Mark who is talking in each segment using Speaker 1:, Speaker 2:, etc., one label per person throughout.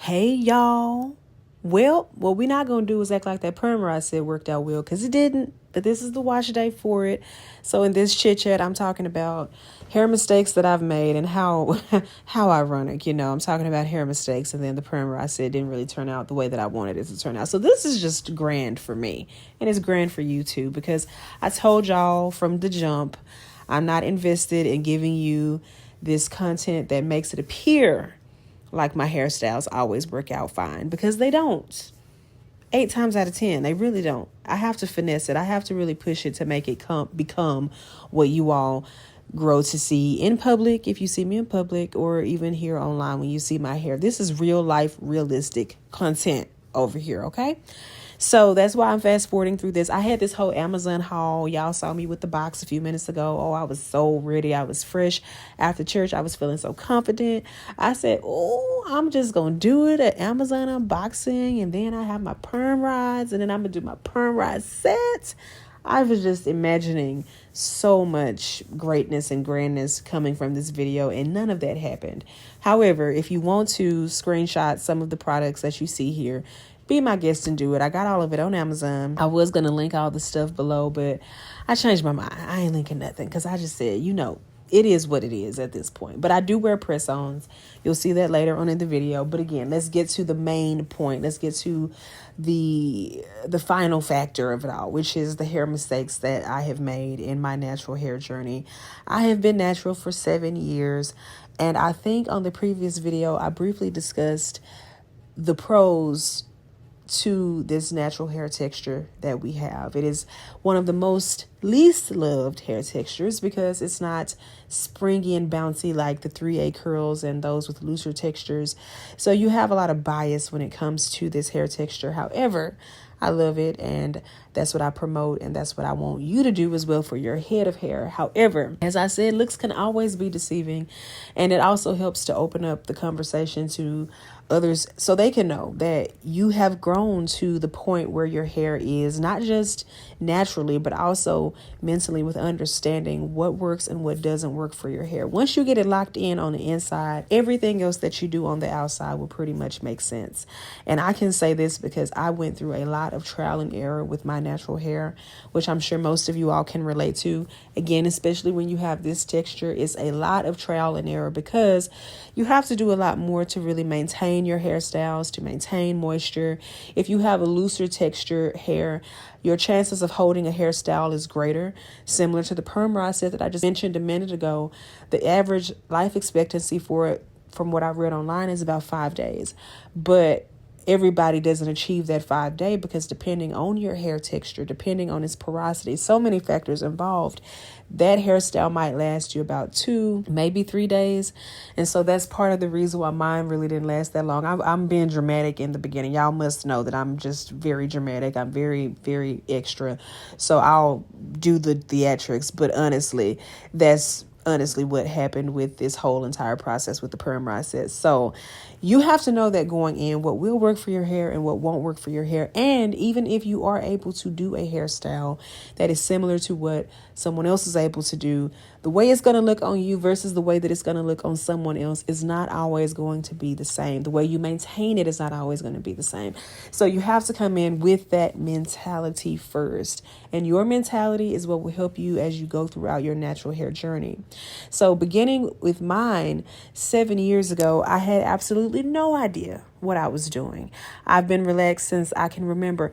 Speaker 1: Hey, y'all. Well, what we're not going to do is act like that perm I said worked out well, because it didn't. But this is the wash day for it. So in this chit chat, I'm talking about hair mistakes that I've made and how how ironic, I'm talking about hair mistakes, and then the perm I said didn't really turn out the way that I wanted it to turn out. So this is just grand for me, and it's grand for you too, because I told y'all from the jump, I'm not invested in giving you this content that makes it appear like my hairstyles always work out fine, because they don't. 8 times out of 10, they really don't. I have to finesse it. I have to really push it to make it become what you all grow to see in public, if you see me in public, or even here online when you see my hair. This is real life, realistic content over here, okay? So that's why I'm fast forwarding through this. I had this whole Amazon haul. Y'all saw me with the box a few minutes ago. Oh, I was so ready. I was fresh after church. I was feeling so confident. I said, I'm just going to do it, an Amazon unboxing. And then I have my perm rods, and then I'm going to do my perm rod set. I was just imagining so much greatness and grandness coming from this video, and none of that happened. However, if you want to screenshot some of the products that you see here, be my guest and do it. I got all of it on Amazon. I was going to link all the stuff below, but I changed my mind. I ain't linking nothing, because I just said, it is what it is at this point. But I do wear press-ons. You'll see that later on in the video. But again, let's get to the main point. Let's get to the final factor of it all, which is the hair mistakes that I have made in my natural hair journey. I have been natural for 7 years. And I think on the previous video, I briefly discussed the pros to this natural hair texture that we have. It is one of the most least loved hair textures because it's not springy and bouncy like the 3A curls and those with looser textures. So you have a lot of bias when it comes to this hair texture. However, I love it, and that's what I promote, and that's what I want you to do as well for your head of hair. However, as I said, looks can always be deceiving, and it also helps to open up the conversation to others so they can know that you have grown to the point where your hair is not just naturally, but also mentally, with understanding what works and what doesn't work for your hair. Once you get it locked in on the inside, everything else that you do on the outside will pretty much make sense. And I can say this because I went through a lot of trial and error with my natural hair, which I'm sure most of you all can relate to. Again, especially when you have this texture, it's a lot of trial and error, because you have to do a lot more to really maintain your hairstyles, to maintain moisture. If you have a looser texture hair, your chances of holding a hairstyle is greater. Similar to the perm rod set that I just mentioned a minute ago, the average life expectancy for it, from what I've read online, is about 5 days. But everybody doesn't achieve that 5 day, because depending on your hair texture, depending on its porosity, so many factors involved, that hairstyle might last you about 2, maybe 3 days. And so that's part of the reason why mine really didn't last that long. I'm being dramatic in the beginning. Y'all must know that I'm just very dramatic. I'm very, very extra. So I'll do the theatrics, but honestly, that's what happened with this whole entire process with the perm rod set. So you have to know that going in, what will work for your hair and what won't work for your hair. And even if you are able to do a hairstyle that is similar to what someone else is able to do, the way it's going to look on you versus the way that it's going to look on someone else is not always going to be the same. The way you maintain it is not always going to be the same. So you have to come in with that mentality first. And your mentality is what will help you as you go throughout your natural hair journey. So beginning with mine 7 years ago, I had absolutely no idea what I was doing. I've been relaxed since I can remember.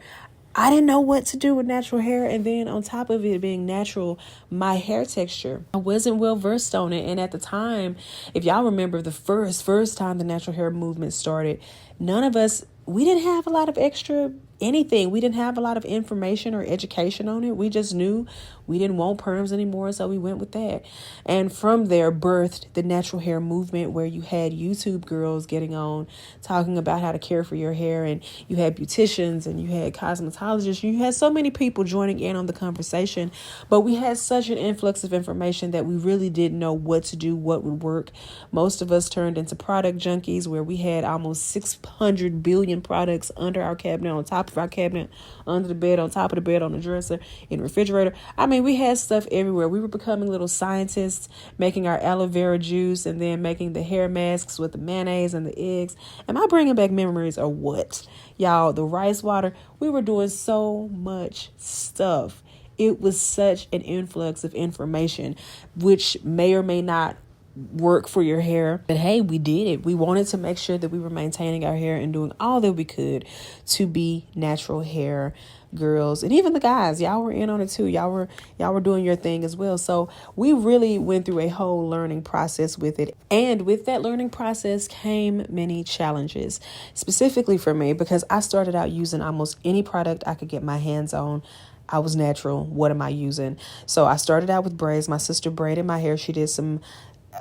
Speaker 1: I didn't know what to do with natural hair. And then on top of it being natural, my hair texture, I wasn't well versed on it. And at the time, if y'all remember the first time the natural hair movement started, we didn't have a lot of extra anything. We didn't have a lot of information or education on it. We just knew we didn't want perms anymore, so we went with that. And from there birthed the natural hair movement, where you had YouTube girls getting on talking about how to care for your hair, and you had beauticians and you had cosmetologists. You had so many people joining in on the conversation, but we had such an influx of information that we really didn't know what to do, what would work. Most of us turned into product junkies, where we had almost 600 billion products under our cabinet on top our cabinet, under the bed, on top of the bed, on the dresser, in the refrigerator. I mean, we had stuff everywhere. We were becoming little scientists, making our aloe vera juice and then making the hair masks with the mayonnaise and the eggs. Am I bringing back memories or what? Y'all, the rice water, we were doing so much stuff. It was such an influx of information, which may or may not work for your hair. But hey, we did it. We wanted to make sure that we were maintaining our hair and doing all that we could to be natural hair girls. And even the guys, y'all were in on it too. Y'all were doing your thing as well. So we really went through a whole learning process with it. And with that learning process came many challenges, specifically for me, because I started out using almost any product I could get my hands on. I was natural. What am I using? So I started out with braids. My sister braided my hair. She did some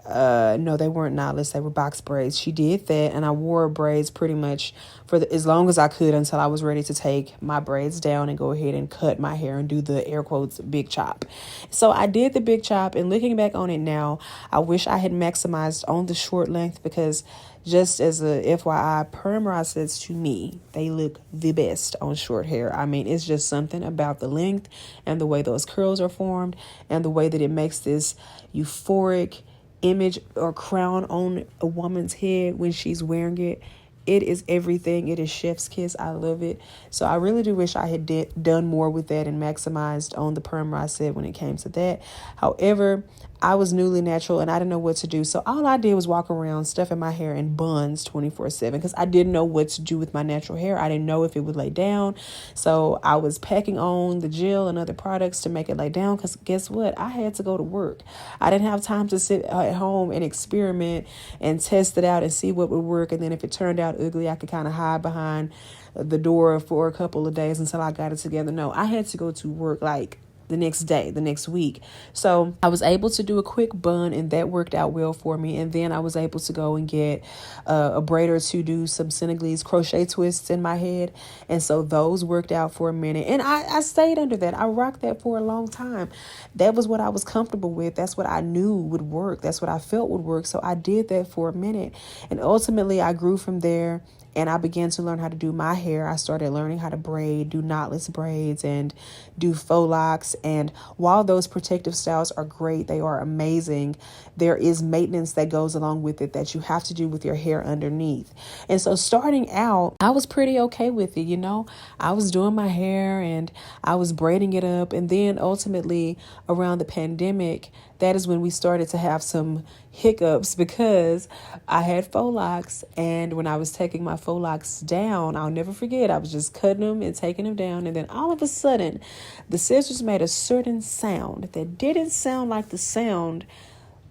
Speaker 1: no, they weren't knotless. They were box braids. She did that, and I wore braids pretty much for as long as I could until I was ready to take my braids down and go ahead and cut my hair and do the air quotes big chop. So I did the big chop, and looking back on it now, I wish I had maximized on the short length, because just as a FYI, perm rosets to me, they look the best on short hair. I mean, it's just something about the length and the way those curls are formed and the way that it makes this euphoric image or crown on a woman's head when she's wearing it. It is everything. It is chef's kiss. I love it. So I really do wish I had done more with that and maximized on the perm rosette when it came to that. However, I was newly natural and I didn't know what to do. So all I did was walk around stuffing my hair in buns 24/7 because I didn't know what to do with my natural hair. I didn't know if it would lay down. So I was packing on the gel and other products to make it lay down, because guess what? I had to go to work. I didn't have time to sit at home and experiment and test it out and see what would work. And then if it turned out ugly, I could kind of hide behind the door for a couple of days until I got it together. No, I had to go to work like the next day, the next week. So I was able to do a quick bun, and that worked out well for me. And then I was able to go and get a braider to do some Senegalese crochet twists in my head. And so those worked out for a minute. And I stayed under that. I rocked that for a long time. That was what I was comfortable with. That's what I knew would work. That's what I felt would work. So I did that for a minute. And ultimately I grew from there. And I began to learn how to do my hair. I started learning how to braid, do knotless braids, and do faux locks. And while those protective styles are great, they are amazing, there is maintenance that goes along with it that you have to do with your hair underneath. And so starting out, I was pretty okay with it. You know, I was doing my hair and I was braiding it up. And then ultimately around the pandemic, that is when we started to have some hiccups, because I had faux locks, and when I was taking my faux locks down, I'll never forget, I was just cutting them and taking them down, and then all of a sudden the scissors made a certain sound that didn't sound like the sound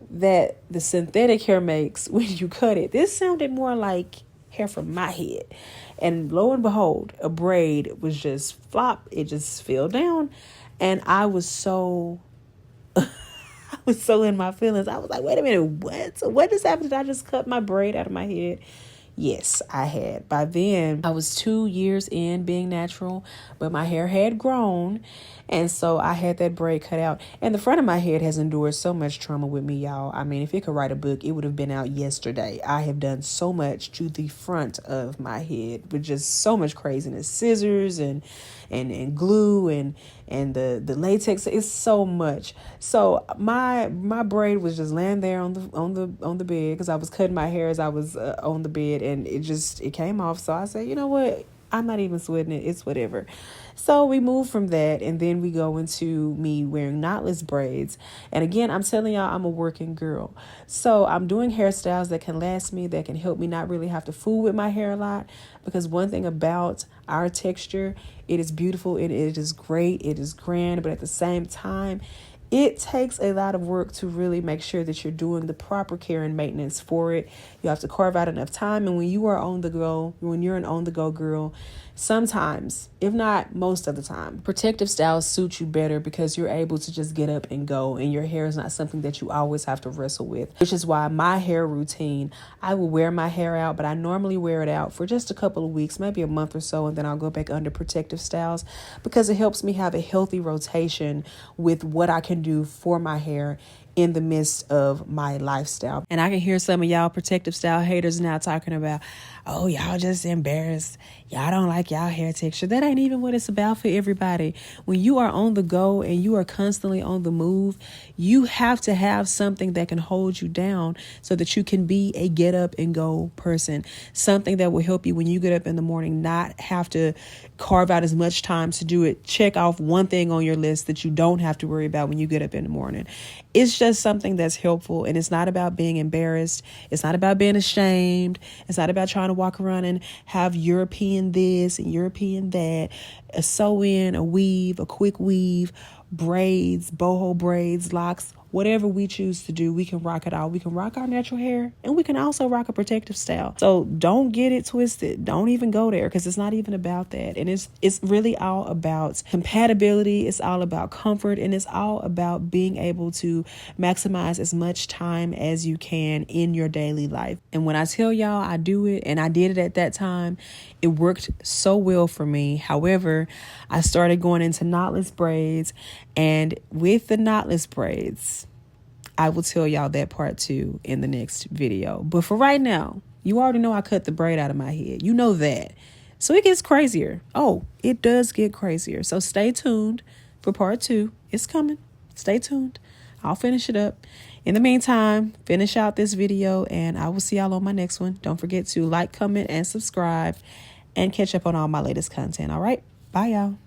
Speaker 1: that the synthetic hair makes when you cut it. This sounded more like hair from my head, and lo and behold, a braid was just flop, it just fell down, and I was so I was so in my feelings. I was like, wait a minute, what? So what just happened? Did I just cut my braid out of my head? Yes, I had. By then, I was 2 years in being natural, but my hair had grown. And so I had that braid cut out. And the front of my head has endured so much trauma with me, y'all. I mean, if it could write a book, it would have been out yesterday. I have done so much to the front of my head with just so much craziness. Scissors and glue and the latex. It's so much. So my braid was just laying there on the bed, because I was cutting my hair as I was on the bed, and it came off. So I said, you know what? I'm not even sweating it. It's whatever. So we move from that, and then we go into me wearing knotless braids. And again, I'm telling y'all, I'm a working girl. So I'm doing hairstyles that can last me, that can help me not really have to fool with my hair a lot. Because one thing about our texture, it is beautiful, it is great, it is grand, but at the same time, it takes a lot of work to really make sure that you're doing the proper care and maintenance for it. You have to carve out enough time. And when you are on the go, when you're an on the go girl, sometimes, if not most of the time, protective styles suit you better, because you're able to just get up and go, and your hair is not something that you always have to wrestle with. Which is why my hair routine, I will wear my hair out, but I normally wear it out for just a couple of weeks, maybe a month or so, and then I'll go back under protective styles, because it helps me have a healthy rotation with what I can do for my hair in the midst of my lifestyle. And I can hear some of y'all protective style haters now talking about, oh, y'all just embarrassed. Y'all don't like y'all hair texture. That ain't even what it's about for everybody. When you are on the go and you are constantly on the move, you have to have something that can hold you down so that you can be a get up and go person. Something that will help you when you get up in the morning, not have to carve out as much time to do it. Check off one thing on your list that you don't have to worry about when you get up in the morning. It's just something that's helpful, and it's not about being embarrassed. It's not about being ashamed. It's not about trying to walk around and have European this and European that, a sew in, a weave, a quick weave, braids, boho braids, locks, whatever we choose to do, we can rock it all. We can rock our natural hair, and we can also rock a protective style. So don't get it twisted. Don't even go there, because it's not even about that. And it's really all about compatibility. It's all about comfort, and it's all about being able to maximize as much time as you can in your daily life. And when I tell y'all I do it, and I did it at that time, it worked so well for me. However, I started going into knotless braids, and with the knotless braids, I will tell y'all that part 2 in the next video. But for right now, you already know I cut the braid out of my head. You know that. So it gets crazier. Oh, it does get crazier. So stay tuned for part 2. It's coming. Stay tuned. I'll finish it up. In the meantime, finish out this video, and I will see y'all on my next one. Don't forget to like, comment, and subscribe, and catch up on all my latest content. All right? Bye, y'all.